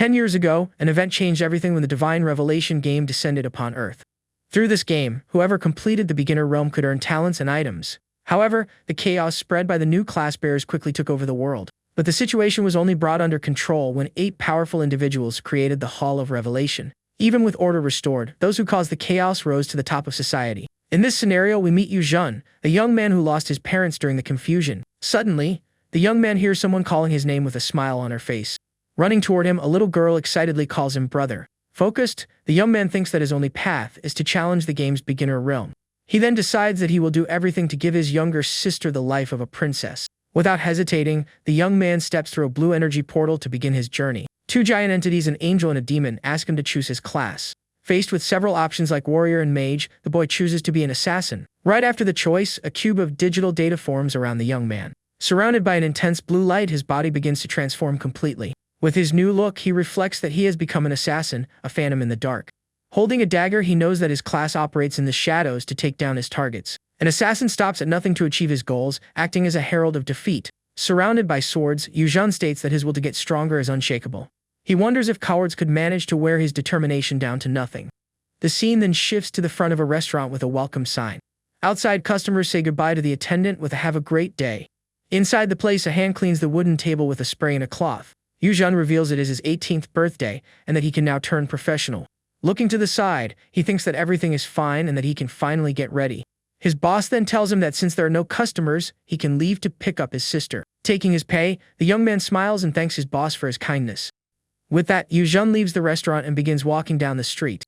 10 years ago, an event changed everything when the Divine Revelation game descended upon Earth. Through this game, whoever completed the beginner realm could earn talents and items. However, the chaos spread by the new class bearers quickly took over the world. But the situation was only brought under control when 8 powerful individuals created the Hall of Revelation. Even with order restored, those who caused the chaos rose to the top of society. In this scenario, we meet Yuzhen, a young man who lost his parents during the confusion. Suddenly, the young man hears someone calling his name with a smile on her face. Running toward him, a little girl excitedly calls him brother. Focused, the young man thinks that his only path is to challenge the game's beginner realm. He then decides that he will do everything to give his younger sister the life of a princess. Without hesitating, the young man steps through a blue energy portal to begin his journey. 2 giant entities, an angel and a demon, ask him to choose his class. Faced with several options like warrior and mage, the boy chooses to be an assassin. Right after the choice, a cube of digital data forms around the young man. Surrounded by an intense blue light, his body begins to transform completely. With his new look, he reflects that he has become an assassin, a phantom in the dark. Holding a dagger, he knows that his class operates in the shadows to take down his targets. An assassin stops at nothing to achieve his goals, acting as a herald of defeat. Surrounded by swords, Yuzhen states that his will to get stronger is unshakable. He wonders if cowards could manage to wear his determination down to nothing. The scene then shifts to the front of a restaurant with a welcome sign. Outside, customers say goodbye to the attendant with a "have a great day." Inside the place, a hand cleans the wooden table with a spray and a cloth. Yuzhen reveals it is his 18th birthday and that he can now turn professional. Looking to the side, he thinks that everything is fine and that he can finally get ready. His boss then tells him that since there are no customers, he can leave to pick up his sister. Taking his pay, the young man smiles and thanks his boss for his kindness. With that, Yuzhen leaves the restaurant and begins walking down the street.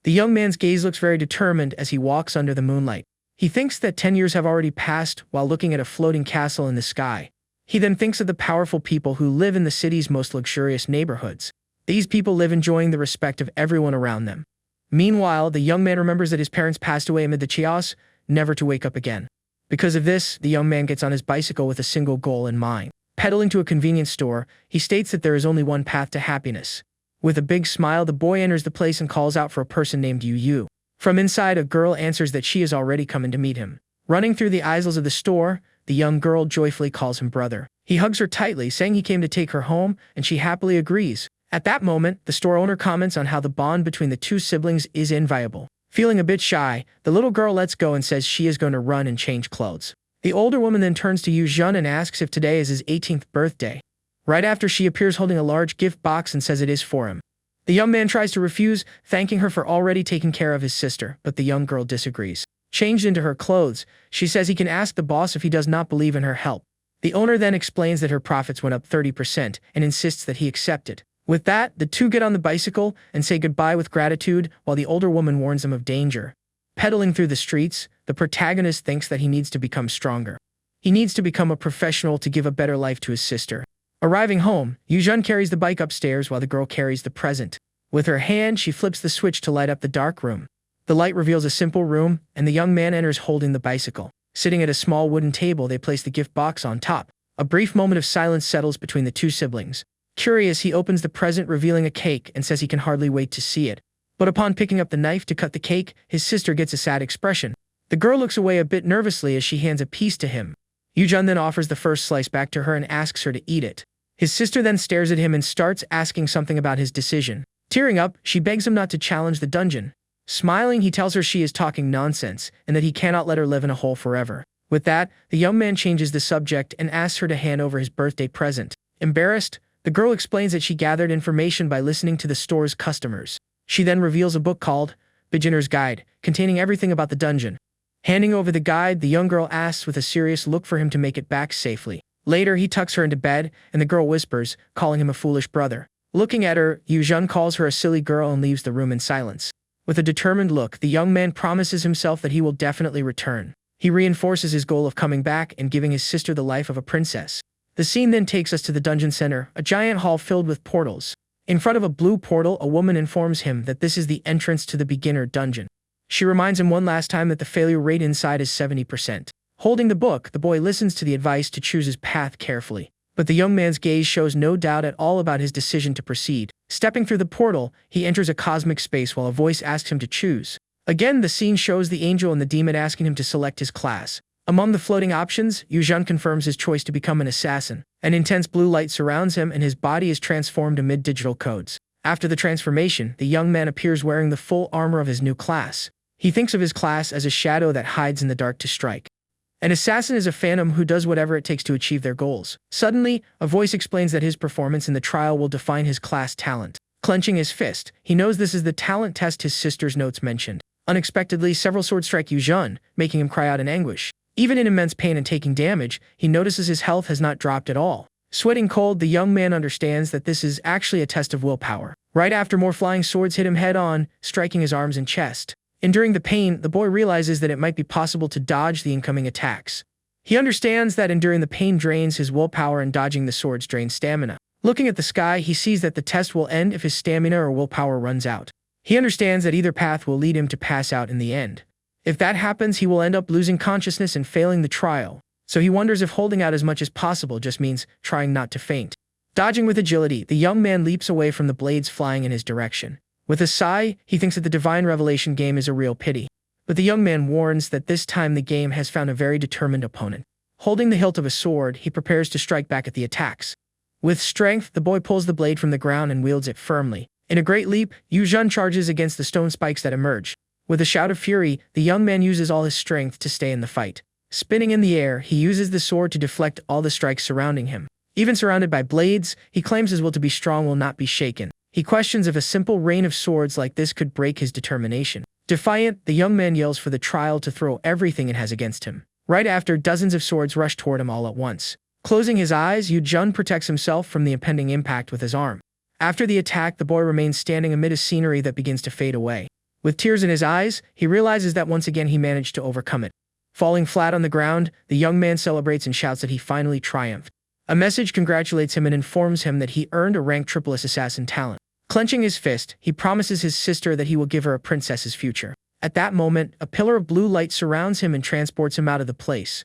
The young man's gaze looks very determined as he walks under the moonlight. He thinks that 10 years have already passed while looking at a floating castle in the sky. He then thinks of the powerful people who live in the city's most luxurious neighborhoods. These people live enjoying the respect of everyone around them. Meanwhile, the young man remembers that his parents passed away amid the chaos, never to wake up again. Because of this, the young man gets on his bicycle with a single goal in mind. Pedaling to a convenience store, he states that there is only one path to happiness. With a big smile, the boy enters the place and calls out for a person named Yu. From inside, a girl answers that she is already coming to meet him. Running through the aisles of the store, the young girl joyfully calls him brother. He hugs her tightly, saying he came to take her home, and she happily agrees. At that moment, the store owner comments on how the bond between the 2 siblings is inviolable. Feeling a bit shy, the little girl lets go and says she is going to run and change clothes. The older woman then turns to Yuzhen and asks if today is his 18th birthday. Right after, she appears holding a large gift box and says it is for him. The young man tries to refuse, thanking her for already taking care of his sister, but the young girl disagrees. Changed into her clothes, she says he can ask the boss if he does not believe in her help. The owner then explains that her profits went up 30% and insists that he accept it. With that, the 2 get on the bicycle and say goodbye with gratitude while the older woman warns them of danger. Pedaling through the streets, the protagonist thinks that he needs to become stronger. He needs to become a professional to give a better life to his sister. Arriving home, Yuzhen carries the bike upstairs while the girl carries the present. With her hand, she flips the switch to light up the dark room. The light reveals a simple room, and the young man enters holding the bicycle. Sitting at a small wooden table, they place the gift box on top. A brief moment of silence settles between the 2 siblings. Curious, he opens the present, revealing a cake, and says he can hardly wait to see it. But upon picking up the knife to cut the cake, his sister gets a sad expression. The girl looks away a bit nervously as she hands a piece to him. Yuzhen then offers the first slice back to her and asks her to eat it. His sister then stares at him and starts asking something about his decision. Tearing up, she begs him not to challenge the dungeon. Smiling, he tells her she is talking nonsense and that he cannot let her live in a hole forever. With that, the young man changes the subject and asks her to hand over his birthday present. Embarrassed, the girl explains that she gathered information by listening to the store's customers. She then reveals a book called Beginner's Guide, containing everything about the dungeon. Handing over the guide, the young girl asks with a serious look for him to make it back safely. Later, he tucks her into bed, and the girl whispers, calling him a foolish brother. Looking at her, Yuzhen calls her a silly girl and leaves the room in silence. With a determined look, the young man promises himself that he will definitely return. He reinforces his goal of coming back and giving his sister the life of a princess. The scene then takes us to the dungeon center, a giant hall filled with portals. In front of a blue portal, a woman informs him that this is the entrance to the beginner dungeon. She reminds him one last time that the failure rate inside is 70%. Holding the book, the boy listens to the advice to choose his path carefully. But the young man's gaze shows no doubt at all about his decision to proceed. Stepping through the portal, he enters a cosmic space while a voice asks him to choose. Again, the scene shows the angel and the demon asking him to select his class. Among the floating options, Yuzhen confirms his choice to become an assassin. An intense blue light surrounds him and his body is transformed amid digital codes. After the transformation, the young man appears wearing the full armor of his new class. He thinks of his class as a shadow that hides in the dark to strike. An assassin is a phantom who does whatever it takes to achieve their goals. Suddenly, a voice explains that his performance in the trial will define his class talent. Clenching his fist, he knows this is the talent test his sister's notes mentioned. Unexpectedly, several swords strike Yuzhan, making him cry out in anguish. Even in immense pain and taking damage, he notices his health has not dropped at all. Sweating cold, the young man understands that this is actually a test of willpower. Right after, more flying swords hit him head-on, striking his arms and chest. Enduring the pain, the boy realizes that it might be possible to dodge the incoming attacks. He understands that enduring the pain drains his willpower and dodging the swords drains stamina. Looking at the sky, he sees that the test will end if his stamina or willpower runs out. He understands that either path will lead him to pass out in the end. If that happens, he will end up losing consciousness and failing the trial. So he wonders if holding out as much as possible just means trying not to faint. Dodging with agility, the young man leaps away from the blades flying in his direction. With a sigh, he thinks that the Divine Revelation game is a real pity. But the young man warns that this time the game has found a very determined opponent. Holding the hilt of a sword, he prepares to strike back at the attacks. With strength, the boy pulls the blade from the ground and wields it firmly. In a great leap, Yuzhan charges against the stone spikes that emerge. With a shout of fury, the young man uses all his strength to stay in the fight. Spinning in the air, he uses the sword to deflect all the strikes surrounding him. Even surrounded by blades, he claims his will to be strong will not be shaken. He questions if a simple rain of swords like this could break his determination. Defiant, the young man yells for the trial to throw everything it has against him. Right after, dozens of swords rush toward him all at once. Closing his eyes, Yuzhan protects himself from the impending impact with his arm. After the attack, the boy remains standing amid a scenery that begins to fade away. With tears in his eyes, he realizes that once again he managed to overcome it. Falling flat on the ground, the young man celebrates and shouts that he finally triumphed. A message congratulates him and informs him that he earned a rank triple-S assassin talent. Clenching his fist, he promises his sister that he will give her a princess's future. At that moment, a pillar of blue light surrounds him and transports him out of the place.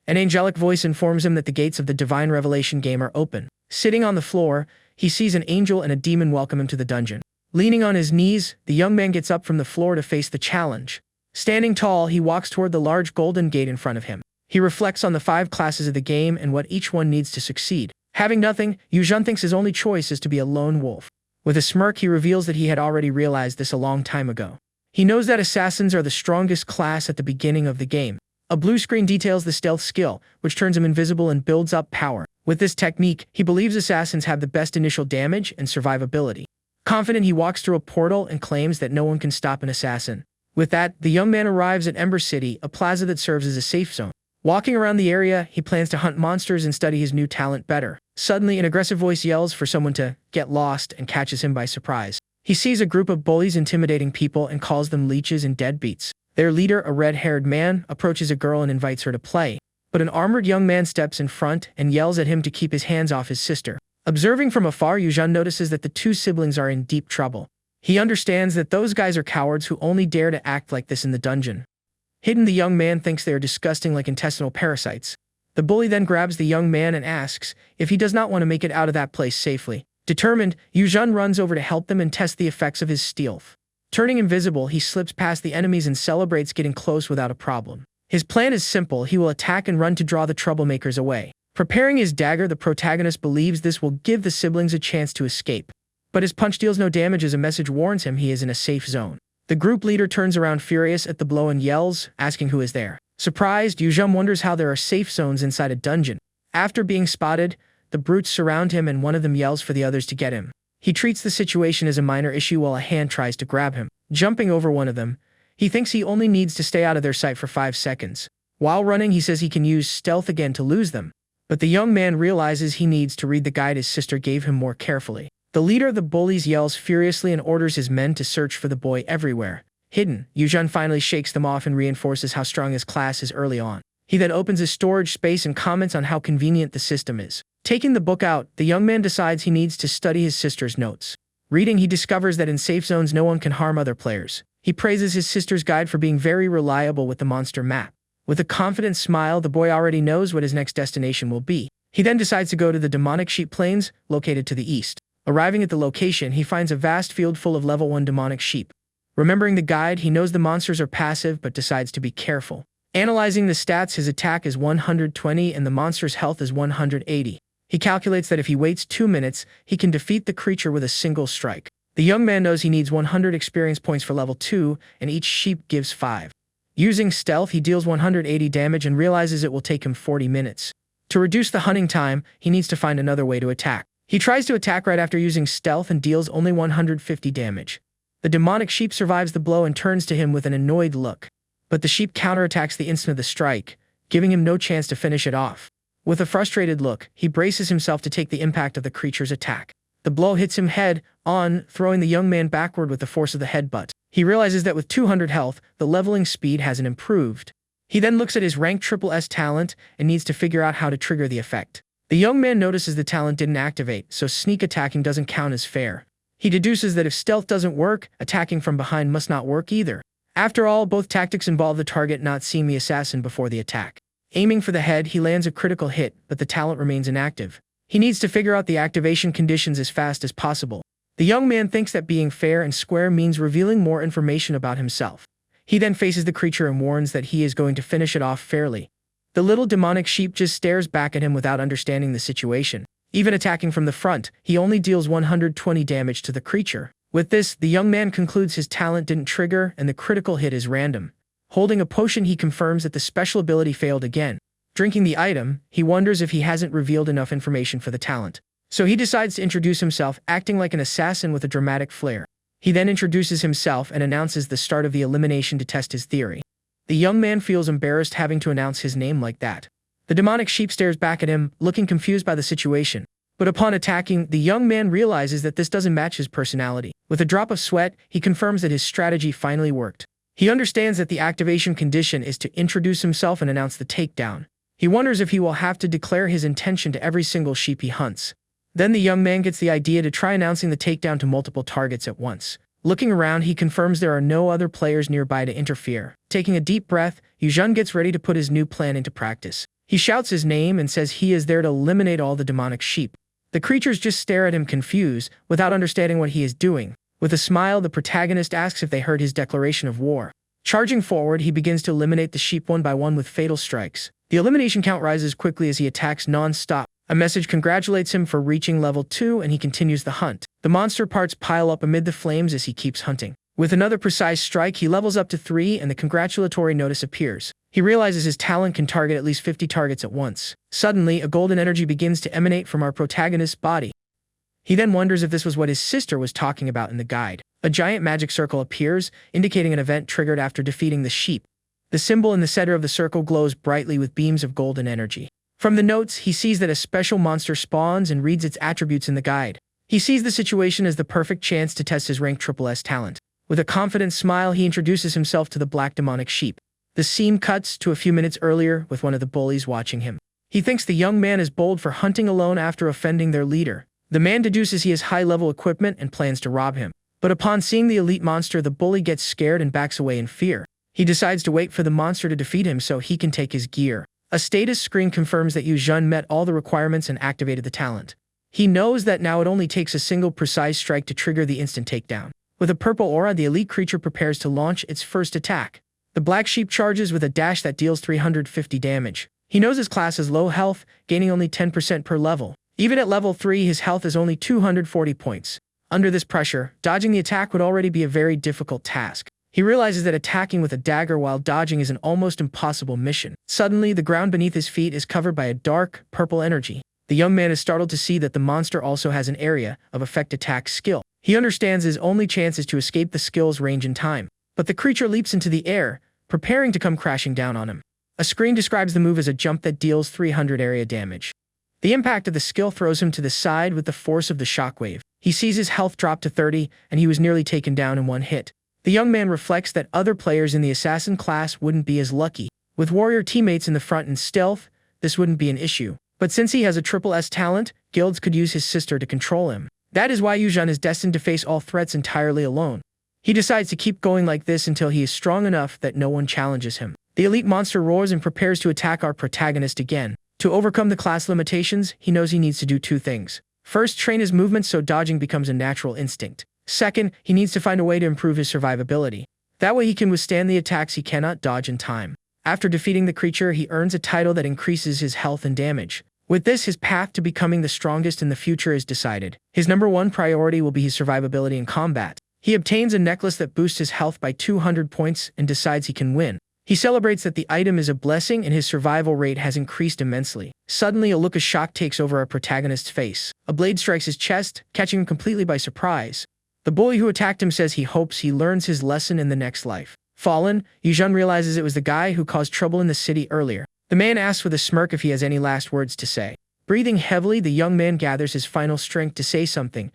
An angelic voice informs him that the gates of the Divine Revelation game are open. Sitting on the floor, he sees an angel and a demon welcome him to the dungeon. Leaning on his knees, the young man gets up from the floor to face the challenge. Standing tall, he walks toward the large golden gate in front of him. He reflects on the 5 classes of the game and what each one needs to succeed. Having nothing, Yuzhan thinks his only choice is to be a lone wolf. With a smirk, he reveals that he had already realized this a long time ago. He knows that assassins are the strongest class at the beginning of the game. A blue screen details the stealth skill, which turns him invisible and builds up power. With this technique, he believes assassins have the best initial damage and survivability. Confident, he walks through a portal and claims that no one can stop an assassin. With that, the young man arrives at Ember City, a plaza that serves as a safe zone. Walking around the area, he plans to hunt monsters and study his new talent better. Suddenly, an aggressive voice yells for someone to get lost and catches him by surprise. He sees a group of bullies intimidating people and calls them leeches and deadbeats. Their leader, a red-haired man, approaches a girl and invites her to play. But an armored young man steps in front and yells at him to keep his hands off his sister. Observing from afar, Yuzhan notices that the 2 siblings are in deep trouble. He understands that those guys are cowards who only dare to act like this in the dungeon. Hidden, the young man thinks they are disgusting like intestinal parasites. The bully then grabs the young man and asks if he does not want to make it out of that place safely. Determined, Yuzhan runs over to help them and test the effects of his stealth. Turning invisible, he slips past the enemies and celebrates getting close without a problem. His plan is simple: he will attack and run to draw the troublemakers away. Preparing his dagger, the protagonist believes this will give the siblings a chance to escape. But his punch deals no damage as a message warns him he is in a safe zone. The group leader turns around furious at the blow and yells, asking who is there. Surprised, Yuzhan wonders how there are safe zones inside a dungeon. After being spotted, the brutes surround him and one of them yells for the others to get him. He treats the situation as a minor issue while a hand tries to grab him. Jumping over one of them, he thinks he only needs to stay out of their sight for 5 seconds. While running, he says he can use stealth again to lose them. But the young man realizes he needs to read the guide his sister gave him more carefully. The leader of the bullies yells furiously and orders his men to search for the boy everywhere. Hidden, Yuzhan finally shakes them off and reinforces how strong his class is early on. He then opens his storage space and comments on how convenient the system is. Taking the book out, the young man decides he needs to study his sister's notes. Reading, he discovers that in safe zones no one can harm other players. He praises his sister's guide for being very reliable with the monster map. With a confident smile, the boy already knows what his next destination will be. He then decides to go to the demonic sheep plains, located to the east. Arriving at the location, he finds a vast field full of level 1 demonic sheep. Remembering the guide, he knows the monsters are passive but decides to be careful. Analyzing the stats, his attack is 120 and the monster's health is 180. He calculates that if he waits 2 minutes, he can defeat the creature with a single strike. The young man knows he needs 100 experience points for level 2, and each sheep gives 5. Using stealth, he deals 180 damage and realizes it will take him 40 minutes. To reduce the hunting time, he needs to find another way to attack. He tries to attack right after using stealth and deals only 150 damage. The demonic sheep survives the blow and turns to him with an annoyed look. But the sheep counterattacks the instant of the strike, giving him no chance to finish it off. With a frustrated look, he braces himself to take the impact of the creature's attack. The blow hits him head-on, throwing the young man backward with the force of the headbutt. He realizes that with 200 health, the leveling speed hasn't improved. He then looks at his rank SSS talent and needs to figure out how to trigger the effect. The young man notices the talent didn't activate, so sneak attacking doesn't count as fair. He deduces that if stealth doesn't work, attacking from behind must not work either. After all, both tactics involve the target not seeing the assassin before the attack. Aiming for the head, he lands a critical hit, but the talent remains inactive. He needs to figure out the activation conditions as fast as possible. The young man thinks that being fair and square means revealing more information about himself. He then faces the creature and warns that he is going to finish it off fairly. The little demonic sheep just stares back at him without understanding the situation. Even attacking from the front, he only deals 120 damage to the creature. With this, the young man concludes his talent didn't trigger and the critical hit is random. Holding a potion, he confirms that the special ability failed again. Drinking the item, he wonders if he hasn't revealed enough information for the talent. So he decides to introduce himself, acting like an assassin with a dramatic flair. He then introduces himself and announces the start of the elimination to test his theory. The young man feels embarrassed having to announce his name like that. The demonic sheep stares back at him, looking confused by the situation. But upon attacking, the young man realizes that this doesn't match his personality. With a drop of sweat, he confirms that his strategy finally worked. He understands that the activation condition is to introduce himself and announce the takedown. He wonders if he will have to declare his intention to every single sheep he hunts. Then the young man gets the idea to try announcing the takedown to multiple targets at once. Looking around, he confirms there are no other players nearby to interfere. Taking a deep breath, Yuzhen gets ready to put his new plan into practice. He shouts his name and says he is there to eliminate all the demonic sheep. The creatures just stare at him confused, without understanding what he is doing. With a smile, the protagonist asks if they heard his declaration of war. Charging forward, he begins to eliminate the sheep one by one with fatal strikes. The elimination count rises quickly as he attacks non-stop. A message congratulates him for reaching level 2 and he continues the hunt. The monster parts pile up amid the flames as he keeps hunting. With another precise strike, he levels up to 3 and the congratulatory notice appears. He realizes his talent can target at least 50 targets at once. Suddenly, a golden energy begins to emanate from our protagonist's body. He then wonders if this was what his sister was talking about in the guide. A giant magic circle appears, indicating an event triggered after defeating the sheep. The symbol in the center of the circle glows brightly with beams of golden energy. From the notes, he sees that a special monster spawns and reads its attributes in the guide. He sees the situation as the perfect chance to test his rank SSS talent. With a confident smile, he introduces himself to the black demonic sheep. The scene cuts to a few minutes earlier with one of the bullies watching him. He thinks the young man is bold for hunting alone after offending their leader. The man deduces he has high-level equipment and plans to rob him. But upon seeing the elite monster, the bully gets scared and backs away in fear. He decides to wait for the monster to defeat him so he can take his gear. A status screen confirms that Yuzhen met all the requirements and activated the talent. He knows that now it only takes a single precise strike to trigger the instant takedown. With a purple aura, the elite creature prepares to launch its first attack. The black sheep charges with a dash that deals 350 damage. He knows his class is low health, gaining only 10% per level. Even at level 3, his health is only 240 points. Under this pressure, dodging the attack would already be a very difficult task. He realizes that attacking with a dagger while dodging is an almost impossible mission. Suddenly, the ground beneath his feet is covered by a dark, purple energy. The young man is startled to see that the monster also has an area of effect attack skill. He understands his only chance is to escape the skill's range in time. But the creature leaps into the air, preparing to come crashing down on him. A screen describes the move as a jump that deals 300 area damage. The impact of the skill throws him to the side with the force of the shockwave. He sees his health drop to 30, and he was nearly taken down in one hit. The young man reflects that other players in the assassin class wouldn't be as lucky. With warrior teammates in the front and stealth, this wouldn't be an issue. But since he has a SSS talent, guilds could use his sister to control him. That is why Yuzhen is destined to face all threats entirely alone. He decides to keep going like this until he is strong enough that no one challenges him. The elite monster roars and prepares to attack our protagonist again. To overcome the class limitations, he knows he needs to do 2 things. First, train his movements so dodging becomes a natural instinct. Second, he needs to find a way to improve his survivability. That way he can withstand the attacks he cannot dodge in time. After defeating the creature, he earns a title that increases his health and damage. With this, his path to becoming the strongest in the future is decided. His #1 priority will be his survivability in combat. He obtains a necklace that boosts his health by 200 points and decides he can win. He celebrates that the item is a blessing and his survival rate has increased immensely. Suddenly, a look of shock takes over our protagonist's face. A blade strikes his chest, catching him completely by surprise. The bully who attacked him says he hopes he learns his lesson in the next life. Fallen, Yuzhan realizes it was the guy who caused trouble in the city earlier. The man asks with a smirk if he has any last words to say. Breathing heavily, the young man gathers his final strength to say something.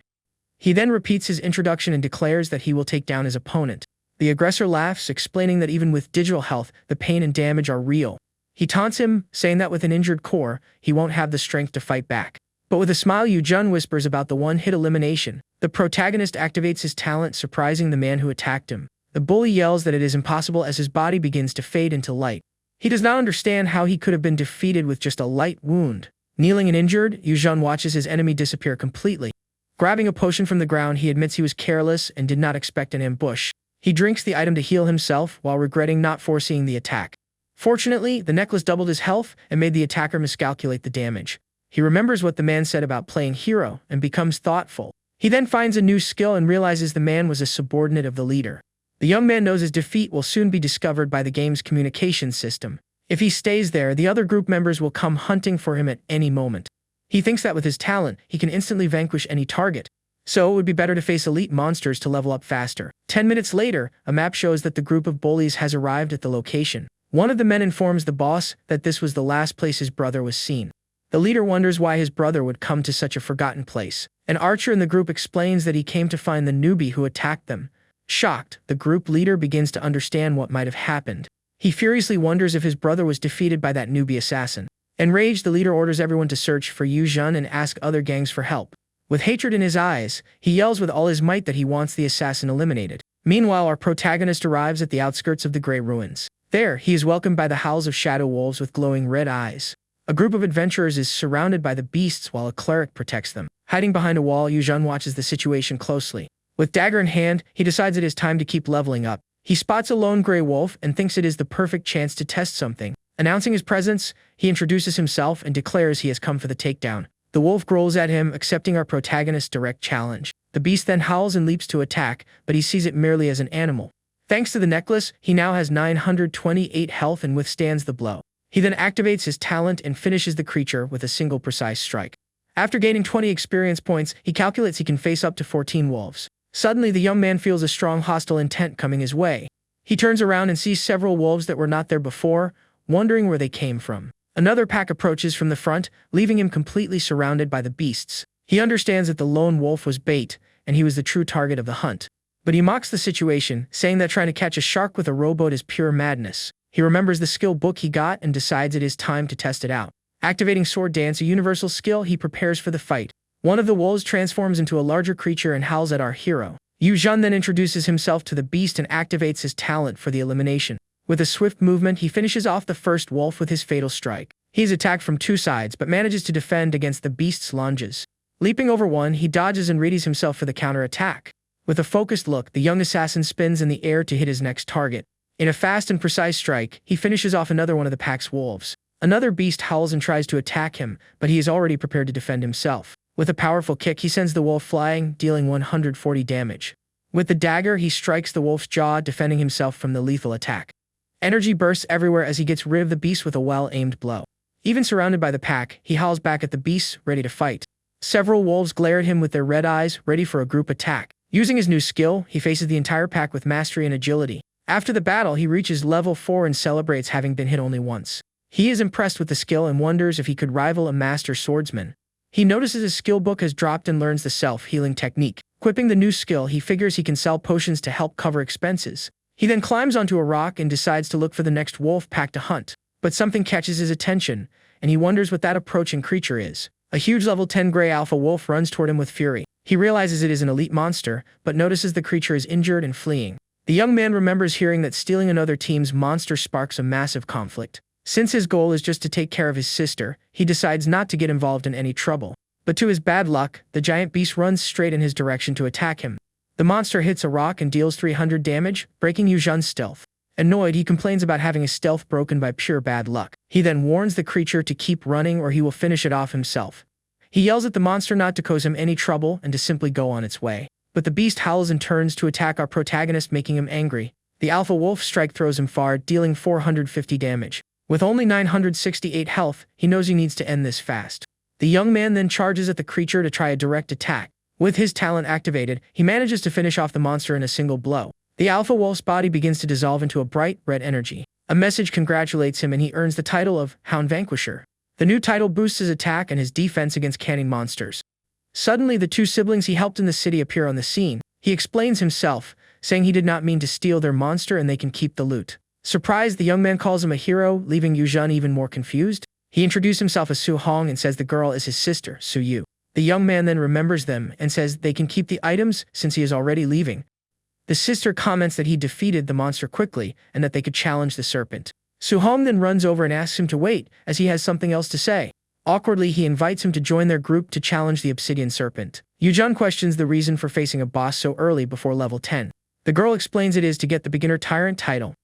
He then repeats his introduction and declares that he will take down his opponent. The aggressor laughs, explaining that even with digital health, the pain and damage are real. He taunts him, saying that with an injured core, he won't have the strength to fight back. But with a smile, Yuzhan whispers about the one-hit elimination. The protagonist activates his talent, surprising the man who attacked him. The bully yells that it is impossible as his body begins to fade into light. He does not understand how he could have been defeated with just a light wound. Kneeling and injured, Yuzhan watches his enemy disappear completely. Grabbing a potion from the ground, he admits he was careless and did not expect an ambush. He drinks the item to heal himself while regretting not foreseeing the attack. Fortunately, the necklace doubled his health and made the attacker miscalculate the damage. He remembers what the man said about playing hero and becomes thoughtful. He then finds a new skill and realizes the man was a subordinate of the leader. The young man knows his defeat will soon be discovered by the game's communication system. If he stays there, the other group members will come hunting for him at any moment. He thinks that with his talent, he can instantly vanquish any target. So it would be better to face elite monsters to level up faster. 10 minutes later, a map shows that the group of bullies has arrived at the location. One of the men informs the boss that this was the last place his brother was seen. The leader wonders why his brother would come to such a forgotten place. An archer in the group explains that he came to find the newbie who attacked them. Shocked, the group leader begins to understand what might have happened. He furiously wonders if his brother was defeated by that newbie assassin. Enraged, the leader orders everyone to search for Yuzhan and ask other gangs for help. With hatred in his eyes, he yells with all his might that he wants the assassin eliminated. Meanwhile, our protagonist arrives at the outskirts of the Grey Ruins. There, he is welcomed by the howls of shadow wolves with glowing red eyes. A group of adventurers is surrounded by the beasts while a cleric protects them. Hiding behind a wall, Yuzhan watches the situation closely. With dagger in hand, he decides it is time to keep leveling up. He spots a lone grey wolf and thinks it is the perfect chance to test something. Announcing his presence, he introduces himself and declares he has come for the takedown. The wolf growls at him, accepting our protagonist's direct challenge. The beast then howls and leaps to attack, but he sees it merely as an animal. Thanks to the necklace, he now has 928 health and withstands the blow. He then activates his talent and finishes the creature with a single precise strike. After gaining 20 experience points, he calculates he can face up to 14 wolves. Suddenly, the young man feels a strong hostile intent coming his way. He turns around and sees several wolves that were not there before, wondering where they came from. Another pack approaches from the front, leaving him completely surrounded by the beasts. He understands that the lone wolf was bait, and he was the true target of the hunt. But he mocks the situation, saying that trying to catch a shark with a rowboat is pure madness. He remembers the skill book he got and decides it is time to test it out. Activating Sword Dance, a universal skill, he prepares for the fight. One of the wolves transforms into a larger creature and howls at our hero. Yuzhan then introduces himself to the beast and activates his talent for the elimination. With a swift movement, he finishes off the first wolf with his fatal strike. He is attacked from two sides, but manages to defend against the beast's lunges. Leaping over one, he dodges and readies himself for the counter-attack. With a focused look, the young assassin spins in the air to hit his next target. In a fast and precise strike, he finishes off another one of the pack's wolves. Another beast howls and tries to attack him, but he is already prepared to defend himself. With a powerful kick, he sends the wolf flying, dealing 140 damage. With the dagger, he strikes the wolf's jaw, defending himself from the lethal attack. Energy bursts everywhere as he gets rid of the beast with a well-aimed blow. Even surrounded by the pack, he howls back at the beasts, ready to fight. Several wolves glare at him with their red eyes, ready for a group attack. Using his new skill, he faces the entire pack with mastery and agility. After the battle, he reaches level 4 and celebrates having been hit only once. He is impressed with the skill and wonders if he could rival a master swordsman. He notices his skill book has dropped and learns the self-healing technique. Equipping the new skill, he figures he can sell potions to help cover expenses. He then climbs onto a rock and decides to look for the next wolf pack to hunt. But something catches his attention, and he wonders what that approaching creature is. A huge level 10 gray alpha wolf runs toward him with fury. He realizes it is an elite monster, but notices the creature is injured and fleeing. The young man remembers hearing that stealing another team's monster sparks a massive conflict. Since his goal is just to take care of his sister, he decides not to get involved in any trouble. But to his bad luck, the giant beast runs straight in his direction to attack him. The monster hits a rock and deals 300 damage, breaking Yuzhan's stealth. Annoyed, he complains about having his stealth broken by pure bad luck. He then warns the creature to keep running or he will finish it off himself. He yells at the monster not to cause him any trouble and to simply go on its way. But the beast howls and turns to attack our protagonist, making him angry. The alpha wolf strike throws him far, dealing 450 damage. With only 968 health, he knows he needs to end this fast. The young man then charges at the creature to try a direct attack. With his talent activated, he manages to finish off the monster in a single blow. The alpha wolf's body begins to dissolve into a bright red energy. A message congratulates him and he earns the title of Hound Vanquisher. The new title boosts his attack and his defense against canine monsters. Suddenly, the two siblings he helped in the city appear on the scene. He explains himself, saying he did not mean to steal their monster and they can keep the loot. Surprised, the young man calls him a hero, leaving Yuzhan even more confused. He introduces himself as Su Hong and says the girl is his sister, Su Yu. The young man then remembers them and says they can keep the items since he is already leaving. The sister comments that he defeated the monster quickly and that they could challenge the serpent. Su Hong then runs over and asks him to wait, as he has something else to say. Awkwardly, he invites him to join their group to challenge the obsidian serpent. Yuzhan questions the reason for facing a boss so early before level 10. The girl explains it is to get the beginner tyrant title.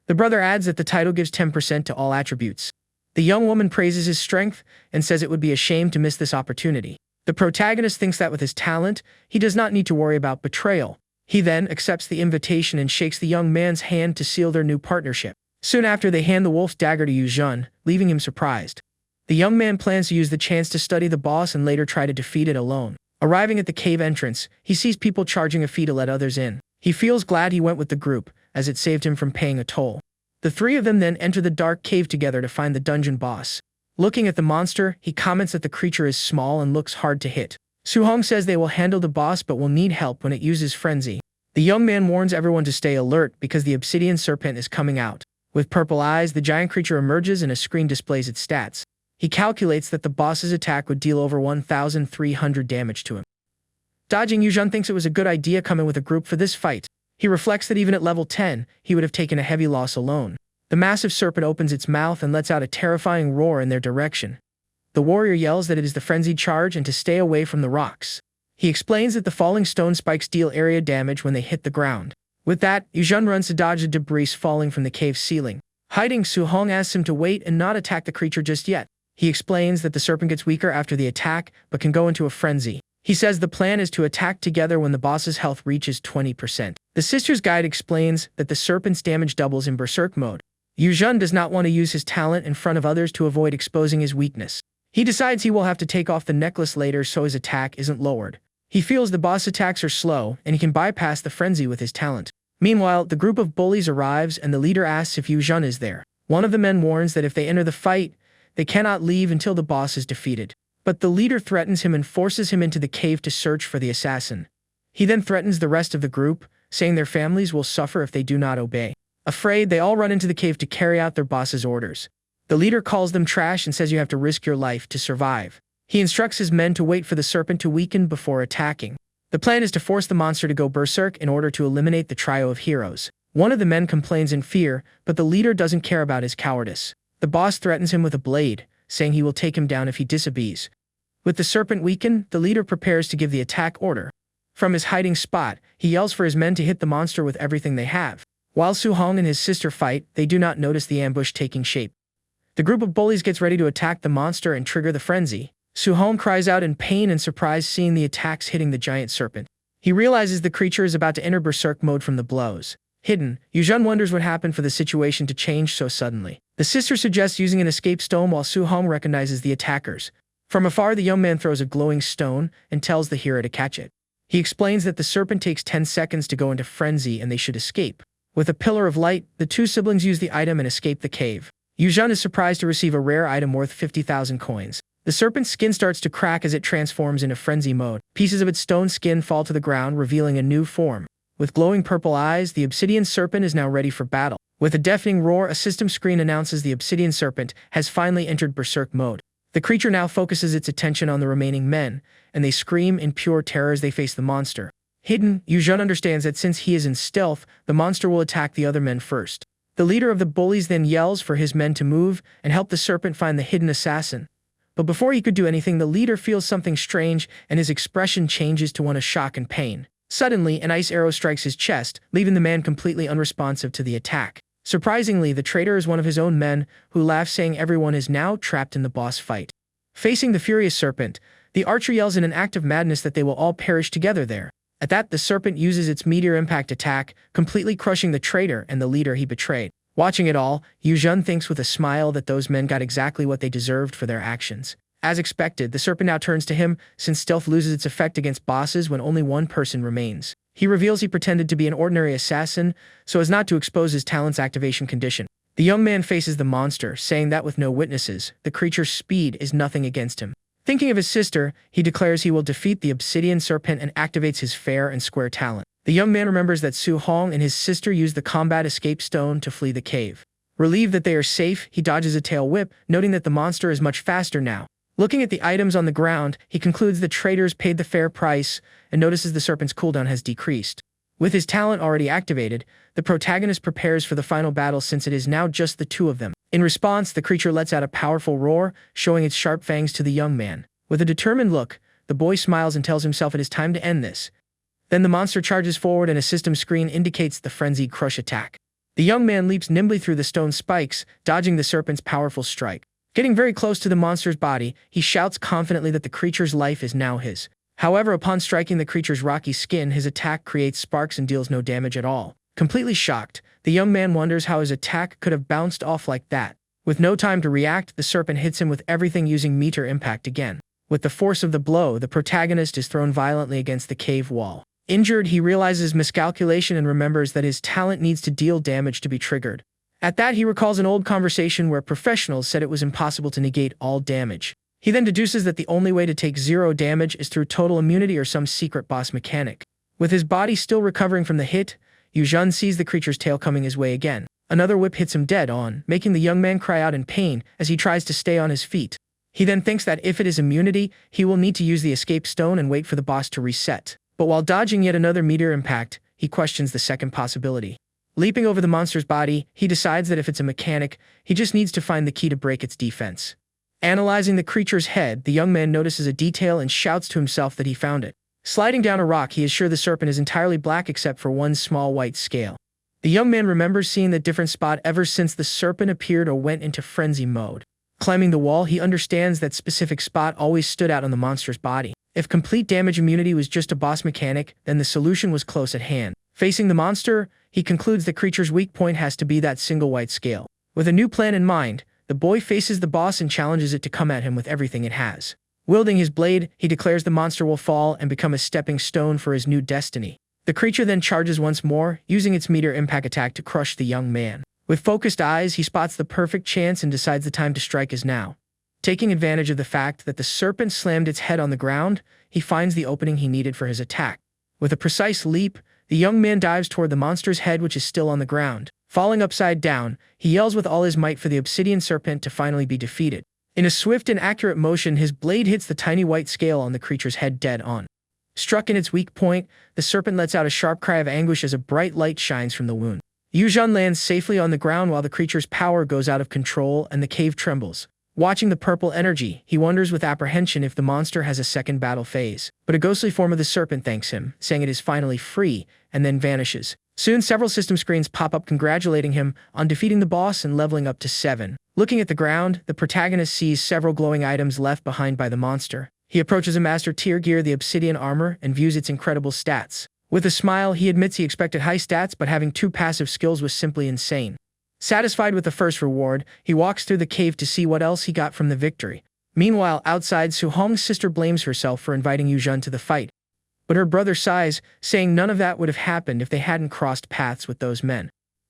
The brother adds that the title gives 10% to all attributes. The young woman praises his strength and says it would be a shame to miss this opportunity. The protagonist thinks that with his talent, he does not need to worry about betrayal. He then accepts the invitation and shakes the young man's hand to seal their new partnership. Soon after, they hand the wolf's dagger to Yuzhan, leaving him surprised. The young man plans to use the chance to study the boss and later try to defeat it alone. Arriving at the cave entrance, he sees people charging a fee to let others in. He feels glad he went with the group, as it saved him from paying a toll. The three of them then enter the dark cave together to find the dungeon boss. Looking at the monster, he comments that the creature is small and looks hard to hit. Su Hong says they will handle the boss but will need help when it uses frenzy. The young man warns everyone to stay alert because the obsidian serpent is coming out. With purple eyes, the giant creature emerges and a screen displays its stats. He calculates that the boss's attack would deal over 1,300 damage to him. Dodging, Yuzhan thinks it was a good idea coming with a group for this fight. He reflects that even at level 10, he would have taken a heavy loss alone. The massive serpent opens its mouth and lets out a terrifying roar in their direction. The warrior yells that it is the frenzied charge and to stay away from the rocks. He explains that the falling stone spikes deal area damage when they hit the ground. With that, Yuzhan runs to dodge the debris falling from the cave ceiling. Hiding, Su Hong asks him to wait and not attack the creature just yet. He explains that the serpent gets weaker after the attack, but can go into a frenzy. He says the plan is to attack together when the boss's health reaches 20%. The sister's guide explains that the serpent's damage doubles in berserk mode. Yuzhan does not want to use his talent in front of others to avoid exposing his weakness. He decides he will have to take off the necklace later so his attack isn't lowered. He feels the boss attacks are slow and he can bypass the frenzy with his talent. Meanwhile, the group of bullies arrives and the leader asks if Yuzhan is there. One of the men warns that if they enter the fight, they cannot leave until the boss is defeated. But the leader threatens him and forces him into the cave to search for the assassin. He then threatens the rest of the group, saying their families will suffer if they do not obey. Afraid, they all run into the cave to carry out their boss's orders. The leader calls them trash and says you have to risk your life to survive. He instructs his men to wait for the serpent to weaken before attacking. The plan is to force the monster to go berserk in order to eliminate the trio of heroes. One of the men complains in fear, but the leader doesn't care about his cowardice. The boss threatens him with a blade, saying he will take him down if he disobeys. With the serpent weakened, the leader prepares to give the attack order. From his hiding spot, he yells for his men to hit the monster with everything they have. While Su Hong and his sister fight, they do not notice the ambush taking shape. The group of bullies gets ready to attack the monster and trigger the frenzy. Su Hong cries out in pain and surprise seeing the attacks hitting the giant serpent. He realizes the creature is about to enter berserk mode from the blows. Hidden, Yuzhan wonders what happened for the situation to change so suddenly. The sister suggests using an escape stone while Su Hong recognizes the attackers. From afar, the young man throws a glowing stone and tells the hero to catch it. He explains that the serpent takes 10 seconds to go into frenzy and they should escape. With a pillar of light, the two siblings use the item and escape the cave. Yuzhan is surprised to receive a rare item worth 50,000 coins. The serpent's skin starts to crack as it transforms into frenzy mode. Pieces of its stone skin fall to the ground, revealing a new form. With glowing purple eyes, the obsidian serpent is now ready for battle. With a deafening roar, a system screen announces the obsidian serpent has finally entered berserk mode. The creature now focuses its attention on the remaining men, and they scream in pure terror as they face the monster. Hidden, Yuzhan understands that since he is in stealth, the monster will attack the other men first. The leader of the bullies then yells for his men to move and help the serpent find the hidden assassin. But before he could do anything, the leader feels something strange and his expression changes to one of shock and pain. Suddenly, an ice arrow strikes his chest, leaving the man completely unresponsive to the attack. Surprisingly, the traitor is one of his own men, who laughs, saying everyone is now trapped in the boss fight. Facing the furious serpent, the archer yells in an act of madness that they will all perish together there. At that, the serpent uses its meteor impact attack, completely crushing the traitor and the leader he betrayed. Watching it all, Yuzhen thinks with a smile that those men got exactly what they deserved for their actions. As expected, the serpent now turns to him, since stealth loses its effect against bosses when only one person remains. He reveals he pretended to be an ordinary assassin, so as not to expose his talent's activation condition. The young man faces the monster, saying that with no witnesses, the creature's speed is nothing against him. Thinking of his sister, he declares he will defeat the obsidian serpent and activates his fair and square talent. The young man remembers that Su Hong and his sister used the combat escape stone to flee the cave. Relieved that they are safe, he dodges a tail whip, noting that the monster is much faster now. Looking at the items on the ground, he concludes the traitors paid the fair price and notices the serpent's cooldown has decreased. With his talent already activated, the protagonist prepares for the final battle since it is now just the two of them. In response, the creature lets out a powerful roar, showing its sharp fangs to the young man. With a determined look, the boy smiles and tells himself it is time to end this. Then the monster charges forward and a system screen indicates the frenzied crush attack. The young man leaps nimbly through the stone spikes, dodging the serpent's powerful strike. Getting very close to the monster's body, he shouts confidently that the creature's life is now his. However, upon striking the creature's rocky skin, his attack creates sparks and deals no damage at all. Completely shocked, the young man wonders how his attack could have bounced off like that. With no time to react, the serpent hits him with everything using meteor impact again. With the force of the blow, the protagonist is thrown violently against the cave wall. Injured, he realizes miscalculation and remembers that his talent needs to deal damage to be triggered. At that, he recalls an old conversation where professionals said it was impossible to negate all damage. He then deduces that the only way to take zero damage is through total immunity or some secret boss mechanic. With his body still recovering from the hit, Yuzhen sees the creature's tail coming his way again. Another whip hits him dead on, making the young man cry out in pain as he tries to stay on his feet. He then thinks that if it is immunity, he will need to use the escape stone and wait for the boss to reset. But while dodging yet another meteor impact, he questions the second possibility. Leaping over the monster's body, he decides that if it's a mechanic, he just needs to find the key to break its defense. Analyzing the creature's head, the young man notices a detail and shouts to himself that he found it. Sliding down a rock, he is sure the serpent is entirely black except for one small white scale. The young man remembers seeing the different spot ever since the serpent appeared or went into frenzy mode. Climbing the wall, he understands that specific spot always stood out on the monster's body. If complete damage immunity was just a boss mechanic, then the solution was close at hand. Facing the monster, he concludes the creature's weak point has to be that single white scale. With a new plan in mind, the boy faces the boss and challenges it to come at him with everything it has. Wielding his blade, he declares the monster will fall and become a stepping stone for his new destiny. The creature then charges once more, using its meteor impact attack to crush the young man. With focused eyes, he spots the perfect chance and decides the time to strike is now. Taking advantage of the fact that the serpent slammed its head on the ground, he finds the opening he needed for his attack. With a precise leap, the young man dives toward the monster's head, which is still on the ground. Falling upside down, he yells with all his might for the obsidian serpent to finally be defeated. In a swift and accurate motion, his blade hits the tiny white scale on the creature's head dead on. Struck in its weak point, the serpent lets out a sharp cry of anguish as a bright light shines from the wound. Yuzhen lands safely on the ground while the creature's power goes out of control and the cave trembles. Watching the purple energy, he wonders with apprehension if the monster has a second battle phase. But a ghostly form of the serpent thanks him, saying it is finally free, and then vanishes. Soon several system screens pop up congratulating him on defeating the boss and leveling up to 7. Looking at the ground, the protagonist sees several glowing items left behind by the monster. He approaches a master tier gear, the obsidian armor, and views its incredible stats. With a smile, he admits he expected high stats, but having 2 passive skills was simply insane. Satisfied with the first reward, he walks through the cave to see what else he got from the victory. Meanwhile, outside, Su Hong's sister blames herself for inviting Yuzhen to the fight. But her brother sighs, saying none of that would have happened if they hadn't crossed paths with those men.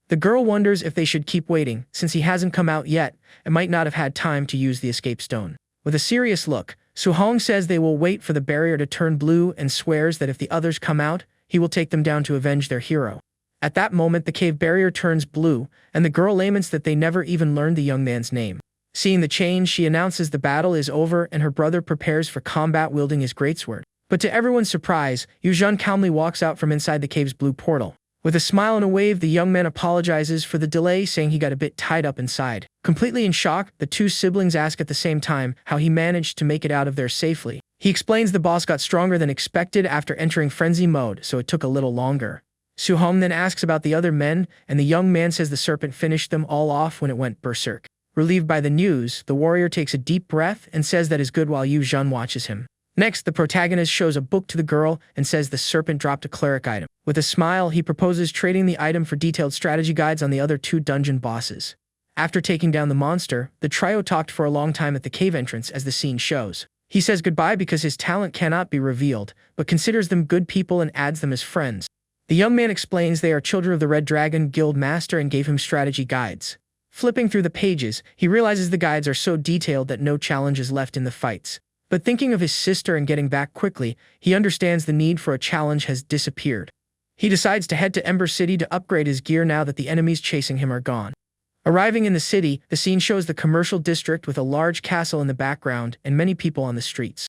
The girl wonders if they should keep waiting, since he hasn't come out yet and might not have had time to use the escape stone. With a serious look, Su Hong says they will wait for the barrier to turn blue and swears that if the others come out, he will take them down to avenge their hero. At that moment, the cave barrier turns blue, and the girl laments that they never even learned the young man's name. Seeing the change, she announces the battle is over and her brother prepares for combat wielding his greatsword. But to everyone's surprise, Yuzhen calmly walks out from inside the cave's blue portal. With a smile and a wave, the young man apologizes for the delay, saying he got a bit tied up inside. Completely in shock, the 2 siblings ask at the same time how he managed to make it out of there safely. He explains the boss got stronger than expected after entering frenzy mode, so it took a little longer. Suhong then asks about the other men, and the young man says the serpent finished them all off when it went berserk. Relieved by the news, the warrior takes a deep breath and says that is good while Yu Jun watches him. Next, the protagonist shows a book to the girl and says the serpent dropped a cleric item. With a smile, he proposes trading the item for detailed strategy guides on the other 2 dungeon bosses. After taking down the monster, the trio talked for a long time at the cave entrance as the scene shows. He says goodbye because his talent cannot be revealed, but considers them good people and adds them as friends. The young man explains they are children of the Red Dragon Guild Master and gave him strategy guides. Flipping through the pages, he realizes the guides are so detailed that no challenge is left in the fights. But thinking of his sister and getting back quickly, he understands the need for a challenge has disappeared. He decides to head to Ember City to upgrade his gear now that the enemies chasing him are gone. Arriving in the city, the scene shows the commercial district with a large castle in the background and many people on the streets.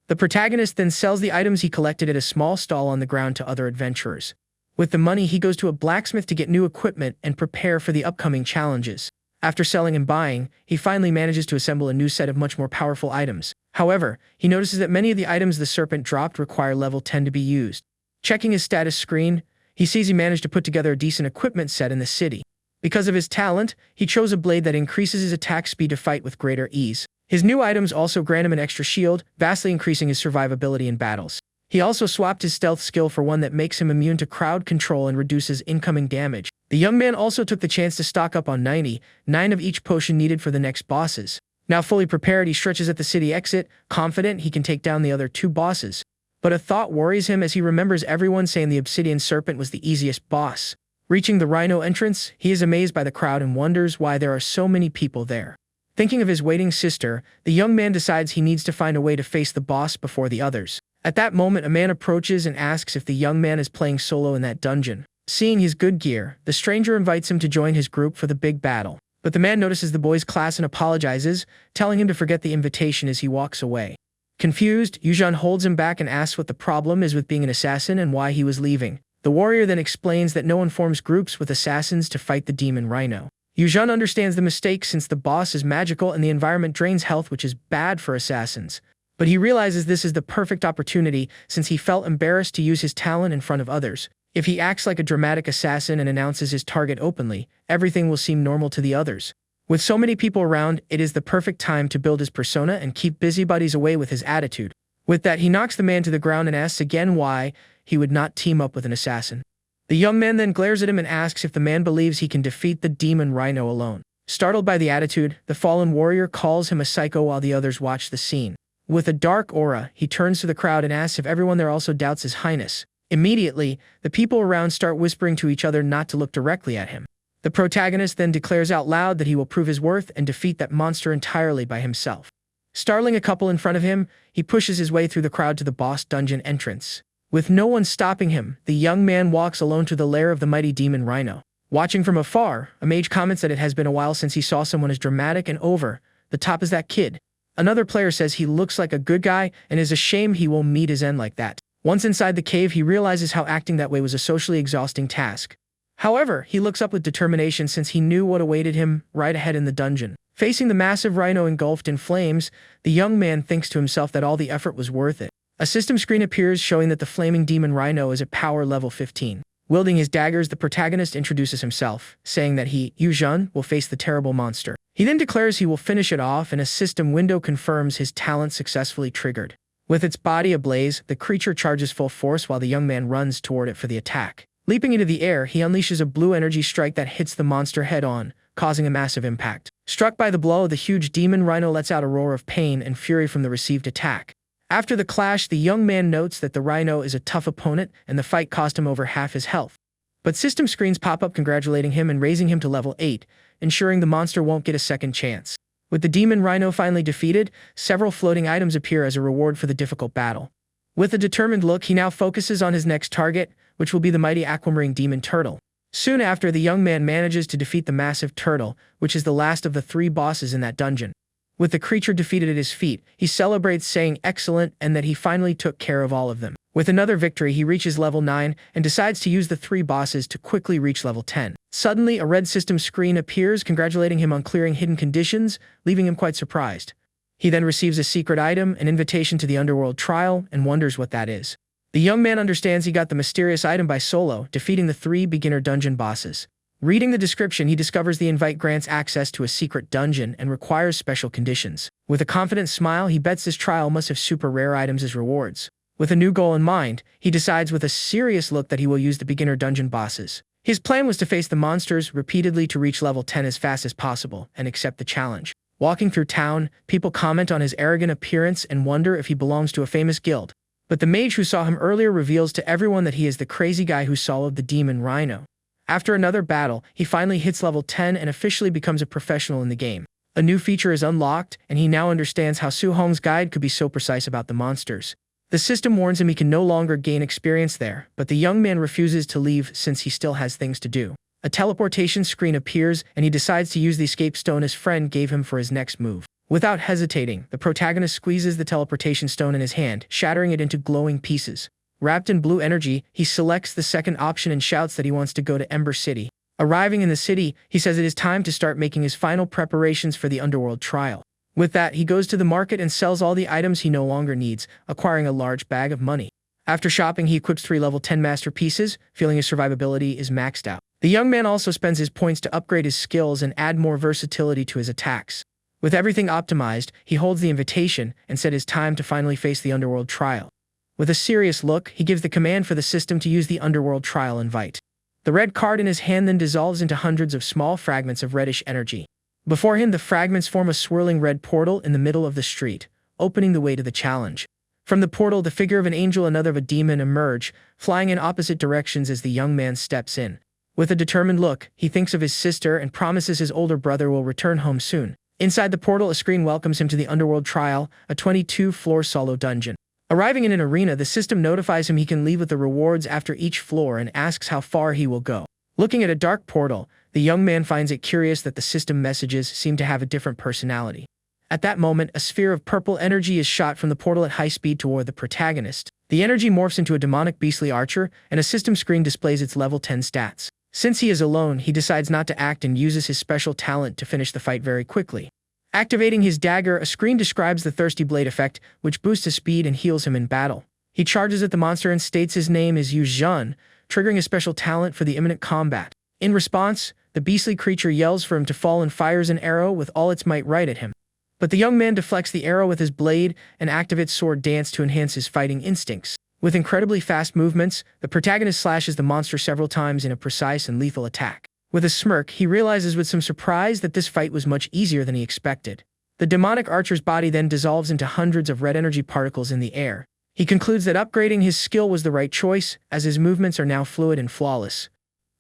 The protagonist then sells the items he collected at a small stall on the ground to other adventurers. With the money, he goes to a blacksmith to get new equipment and prepare for the upcoming challenges. After selling and buying, he finally manages to assemble a new set of much more powerful items. However, he notices that many of the items the serpent dropped require level 10 to be used. Checking his status screen, he sees he managed to put together a decent equipment set in the city. Because of his talent, he chose a blade that increases his attack speed to fight with greater ease. His new items also grant him an extra shield, vastly increasing his survivability in battles. He also swapped his stealth skill for one that makes him immune to crowd control and reduces incoming damage. The young man also took the chance to stock up on 99 of each potion needed for the next bosses. Now fully prepared, he stretches at the city exit, confident he can take down the other 2 bosses. But a thought worries him as he remembers everyone saying the obsidian serpent was the easiest boss. Reaching the rhino entrance, he is amazed by the crowd and wonders why there are so many people there. Thinking of his waiting sister, the young man decides he needs to find a way to face the boss before the others. At that moment, a man approaches and asks if the young man is playing solo in that dungeon. Seeing his good gear, the stranger invites him to join his group for the big battle. But the man notices the boy's class and apologizes, telling him to forget the invitation as he walks away. Confused, Yuzhan holds him back and asks what the problem is with being an assassin and why he was leaving. The warrior then explains that no one forms groups with assassins to fight the demon rhino. Yuzhan understands the mistake since the boss is magical and the environment drains health, which is bad for assassins. But he realizes this is the perfect opportunity since he felt embarrassed to use his talent in front of others. If he acts like a dramatic assassin and announces his target openly, everything will seem normal to the others. With so many people around, it is the perfect time to build his persona and keep busybodies away with his attitude. With that, he knocks the man to the ground and asks again why he would not team up with an assassin. The young man then glares at him and asks if the man believes he can defeat the demon rhino alone. Startled by the attitude, the fallen warrior calls him a psycho while the others watch the scene. With a dark aura, he turns to the crowd and asks if everyone there also doubts his highness. Immediately, the people around start whispering to each other not to look directly at him. The protagonist then declares out loud that he will prove his worth and defeat that monster entirely by himself. Startling a couple in front of him, he pushes his way through the crowd to the boss dungeon entrance. With no one stopping him, the young man walks alone to the lair of the mighty demon rhino. Watching from afar, a mage comments that it has been a while since he saw someone as dramatic and over the top as that kid. Another player says he looks like a good guy and is ashamed he will meet his end like that. Once inside the cave, he realizes how acting that way was a socially exhausting task. However, he looks up with determination since he knew what awaited him right ahead in the dungeon. Facing the massive rhino engulfed in flames, the young man thinks to himself that all the effort was worth it. A system screen appears showing that the flaming demon rhino is at power level 15. Wielding his daggers, the protagonist introduces himself, saying that he, Yuzhan, will face the terrible monster. He then declares he will finish it off, and a system window confirms his talent successfully triggered. With its body ablaze, the creature charges full force while the young man runs toward it for the attack. Leaping into the air, he unleashes a blue energy strike that hits the monster head-on, causing a massive impact. Struck by the blow, the huge demon rhino lets out a roar of pain and fury from the received attack. After the clash, the young man notes that the rhino is a tough opponent and the fight cost him over half his health. But system screens pop up congratulating him and raising him to level 8, ensuring the monster won't get a second chance. With the demon rhino finally defeated, several floating items appear as a reward for the difficult battle. With a determined look, he now focuses on his next target, which will be the mighty aquamarine demon turtle. Soon after, the young man manages to defeat the massive turtle, which is the last of the 3 bosses in that dungeon. With the creature defeated at his feet, he celebrates, saying excellent and that he finally took care of all of them. With another victory, he reaches level 9 and decides to use the 3 bosses to quickly reach level 10. Suddenly, a red system screen appears congratulating him on clearing hidden conditions, leaving him quite surprised. He then receives a secret item, an invitation to the underworld trial, and wonders what that is. The young man understands he got the mysterious item by solo, defeating the 3 beginner dungeon bosses. Reading the description, he discovers the invite grants access to a secret dungeon and requires special conditions. With a confident smile, he bets this trial must have super rare items as rewards. With a new goal in mind, he decides with a serious look that he will use the beginner dungeon bosses. His plan was to face the monsters repeatedly to reach level 10 as fast as possible and accept the challenge. Walking through town, people comment on his arrogant appearance and wonder if he belongs to a famous guild. But the mage who saw him earlier reveals to everyone that he is the crazy guy who swallowed the demon rhino. After another battle, he finally hits level 10 and officially becomes a professional in the game. A new feature is unlocked, and he now understands how Su Hong's guide could be so precise about the monsters. The system warns him he can no longer gain experience there, but the young man refuses to leave since he still has things to do. A teleportation screen appears, and he decides to use the escape stone his friend gave him for his next move. Without hesitating, the protagonist squeezes the teleportation stone in his hand, shattering it into glowing pieces. Wrapped in blue energy, he selects the second option and shouts that he wants to go to Ember City. Arriving in the city, he says it is time to start making his final preparations for the underworld trial. With that, he goes to the market and sells all the items he no longer needs, acquiring a large bag of money. After shopping, he equips 3 level 10 masterpieces, feeling his survivability is maxed out. The young man also spends his points to upgrade his skills and add more versatility to his attacks. With everything optimized, he holds the invitation and said it is time to finally face the underworld trial. With a serious look, he gives the command for the system to use the underworld trial invite. The red card in his hand then dissolves into hundreds of small fragments of reddish energy. Before him, the fragments form a swirling red portal in the middle of the street, opening the way to the challenge. From the portal, the figure of an angel and another of a demon emerge, flying in opposite directions as the young man steps in. With a determined look, he thinks of his sister and promises his older brother will return home soon. Inside the portal, a screen welcomes him to the underworld trial, a 22-floor solo dungeon. Arriving in an arena, the system notifies him he can leave with the rewards after each floor and asks how far he will go. Looking at a dark portal, the young man finds it curious that the system messages seem to have a different personality. At that moment, a sphere of purple energy is shot from the portal at high speed toward the protagonist. The energy morphs into a demonic beastly archer, and a system screen displays its level 10 stats. Since he is alone, he decides not to act and uses his special talent to finish the fight very quickly. Activating his dagger, a screen describes the Thirsty Blade effect, which boosts his speed and heals him in battle. He charges at the monster and states his name is Yu Zhen, triggering a special talent for the imminent combat. In response, the beastly creature yells for him to fall and fires an arrow with all its might right at him. But the young man deflects the arrow with his blade and activates Sword Dance to enhance his fighting instincts. With incredibly fast movements, the protagonist slashes the monster several times in a precise and lethal attack. With a smirk, he realizes with some surprise that this fight was much easier than he expected. The demonic archer's body then dissolves into hundreds of red energy particles in the air. He concludes that upgrading his skill was the right choice, as his movements are now fluid and flawless.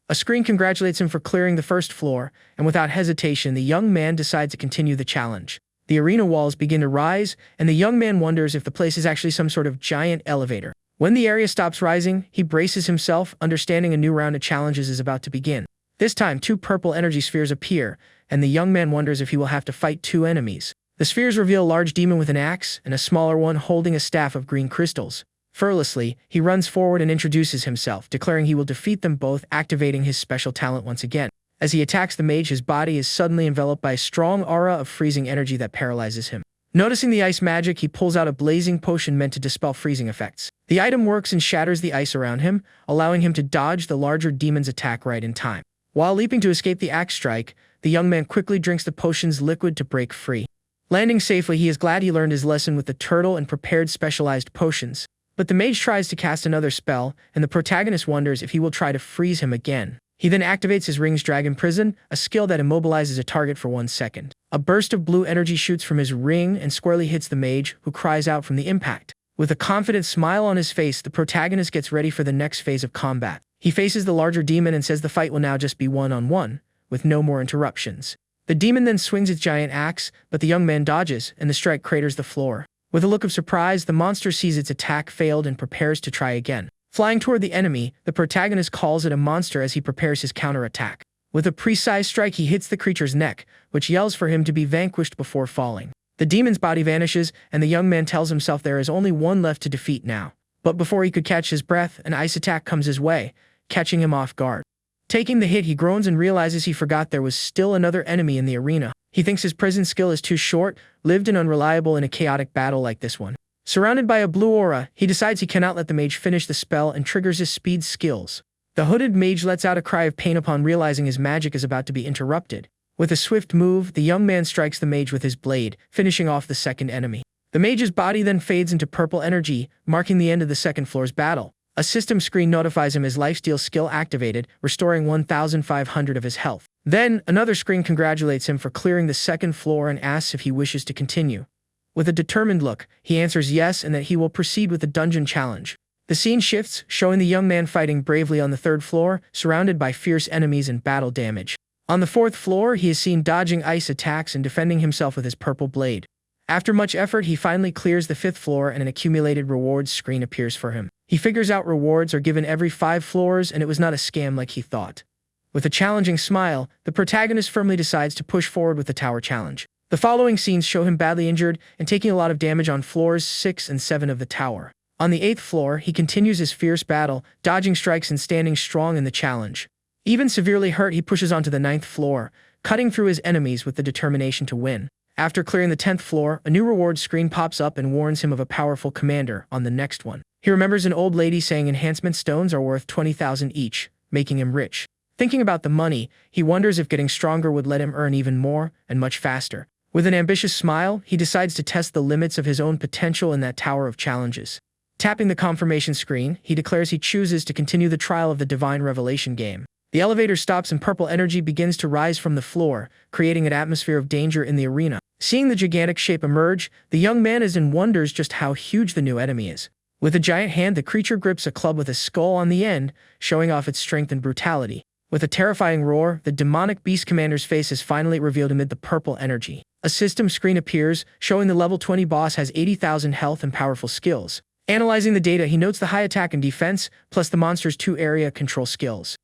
A screen congratulates him for clearing the first floor, and without hesitation, the young man decides to continue the challenge. The arena walls begin to rise, and the young man wonders if the place is actually some sort of giant elevator. When the area stops rising, he braces himself, understanding a new round of challenges is about to begin. This time, 2 purple energy spheres appear, and the young man wonders if he will have to fight 2 enemies. The spheres reveal a large demon with an axe and a smaller one holding a staff of green crystals. Fearlessly, he runs forward and introduces himself, declaring he will defeat them both, activating his special talent once again. As he attacks the mage, his body is suddenly enveloped by a strong aura of freezing energy that paralyzes him. Noticing the ice magic, he pulls out a blazing potion meant to dispel freezing effects. The item works and shatters the ice around him, allowing him to dodge the larger demon's attack right in time. While leaping to escape the axe strike, the young man quickly drinks the potion's liquid to break free. Landing safely, he is glad he learned his lesson with the turtle and prepared specialized potions. But the mage tries to cast another spell, and the protagonist wonders if he will try to freeze him again. He then activates his Ring's Dragon Prison, a skill that immobilizes a target for 1 second. A burst of blue energy shoots from his ring and squarely hits the mage, who cries out from the impact. With a confident smile on his face, the protagonist gets ready for the next phase of combat. He faces the larger demon and says the fight will now just be one-on-one, with no more interruptions. The demon then swings its giant axe, but the young man dodges, and the strike craters the floor. With a look of surprise, the monster sees its attack failed and prepares to try again. Flying toward the enemy, the protagonist calls it a monster as he prepares his counterattack. With a precise strike, he hits the creature's neck, which yells for him to be vanquished before falling. The demon's body vanishes, and the young man tells himself there is only one left to defeat now. But before he could catch his breath, an ice attack comes his way, catching him off guard. Taking the hit, he groans and realizes he forgot there was still another enemy in the arena. He thinks his prison skill is too short-lived and unreliable in a chaotic battle like this one. Surrounded by a blue aura, he decides he cannot let the mage finish the spell and triggers his speed skills. The hooded mage lets out a cry of pain upon realizing his magic is about to be interrupted. With a swift move, the young man strikes the mage with his blade, finishing off the second enemy. The mage's body then fades into purple energy, marking the end of the second floor's battle. A system screen notifies him his lifesteal skill activated, restoring 1,500 of his health. Then, another screen congratulates him for clearing the second floor and asks if he wishes to continue. With a determined look, he answers yes and that he will proceed with the dungeon challenge. The scene shifts, showing the young man fighting bravely on the third floor, surrounded by fierce enemies and battle damage. On the fourth floor, he is seen dodging ice attacks and defending himself with his purple blade. After much effort, he finally clears the fifth floor and an accumulated rewards screen appears for him. He figures out rewards are given every 5 floors and it was not a scam like he thought. With a challenging smile, the protagonist firmly decides to push forward with the tower challenge. The following scenes show him badly injured and taking a lot of damage on floors 6 and 7 of the tower. On the 8th floor, he continues his fierce battle, dodging strikes and standing strong in the challenge. Even severely hurt, he pushes onto the 9th floor, cutting through his enemies with the determination to win. After clearing the 10th floor, a new reward screen pops up and warns him of a powerful commander on the next one. He remembers an old lady saying enhancement stones are worth 20,000 each, making him rich. Thinking about the money, he wonders if getting stronger would let him earn even more and much faster. With an ambitious smile, he decides to test the limits of his own potential in that tower of challenges. Tapping the confirmation screen, he declares he chooses to continue the trial of the Divine Revelation game. The elevator stops and purple energy begins to rise from the floor, creating an atmosphere of danger in the arena. Seeing the gigantic shape emerge, the young man is in wonders just how huge the new enemy is. With a giant hand, the creature grips a club with a skull on the end, showing off its strength and brutality. With a terrifying roar, the demonic beast commander's face is finally revealed amid the purple energy. A system screen appears, showing the level 20 boss has 80,000 health and powerful skills. Analyzing the data, he notes the high attack and defense, plus the monster's 2 area control skills.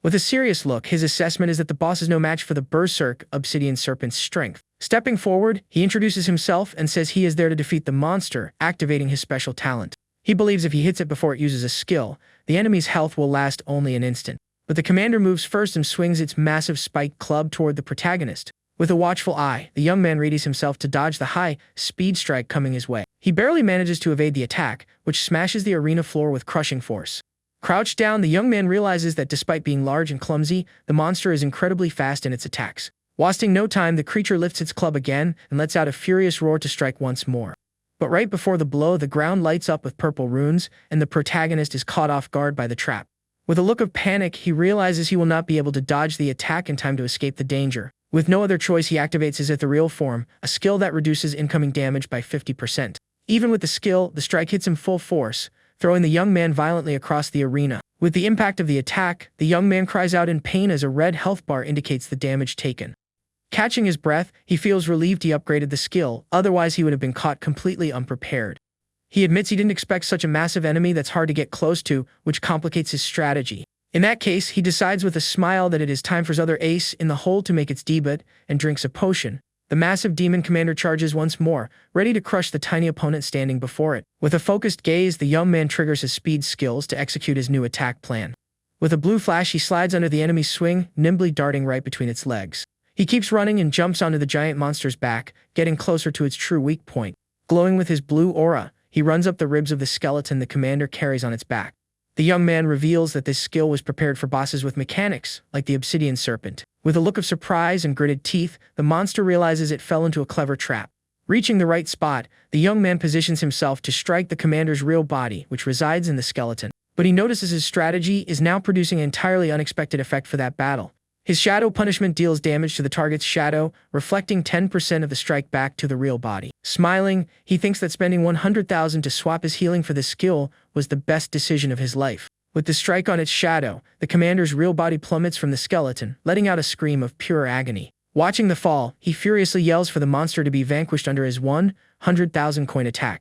With a serious look, his assessment is that the boss is no match for the Berserk Obsidian Serpent's strength. Stepping forward, he introduces himself and says he is there to defeat the monster, activating his special talent. He believes if he hits it before it uses a skill, the enemy's health will last only an instant. But the commander moves first and swings its massive spiked club toward the protagonist. With a watchful eye, the young man readies himself to dodge the high-speed strike coming his way. He barely manages to evade the attack, which smashes the arena floor with crushing force. Crouched down, the young man realizes that despite being large and clumsy, the monster is incredibly fast in its attacks. Wasting no time, the creature lifts its club again and lets out a furious roar to strike once more. But right before the blow, the ground lights up with purple runes, and the protagonist is caught off guard by the trap. With a look of panic, he realizes he will not be able to dodge the attack in time to escape the danger. With no other choice, he activates his ethereal form, a skill that reduces incoming damage by 50%. Even with the skill, the strike hits him full force, throwing the young man violently across the arena. With the impact of the attack, the young man cries out in pain as a red health bar indicates the damage taken. Catching his breath, he feels relieved he upgraded the skill, otherwise he would have been caught completely unprepared. He admits he didn't expect such a massive enemy that's hard to get close to, which complicates his strategy. In that case, he decides with a smile that it is time for his other ace in the hole to make its debut, and drinks a potion. The massive demon commander charges once more, ready to crush the tiny opponent standing before it. With a focused gaze, the young man triggers his speed skills to execute his new attack plan. With a blue flash, he slides under the enemy's swing, nimbly darting right between its legs. He keeps running and jumps onto the giant monster's back, getting closer to its true weak point. Glowing with his blue aura, he runs up the ribs of the skeleton the commander carries on its back. The young man reveals that this skill was prepared for bosses with mechanics, like the Obsidian Serpent. With a look of surprise and gritted teeth, the monster realizes it fell into a clever trap. Reaching the right spot, the young man positions himself to strike the commander's real body, which resides in the skeleton. But he notices his strategy is now producing an entirely unexpected effect for that battle. His shadow punishment deals damage to the target's shadow, reflecting 10% of the strike back to the real body. Smiling, he thinks that spending 100,000 to swap his healing for this skill was the best decision of his life. With the strike on its shadow, the commander's real body plummets from the skeleton, letting out a scream of pure agony. Watching the fall, he furiously yells for the monster to be vanquished under his 100,000 coin attack.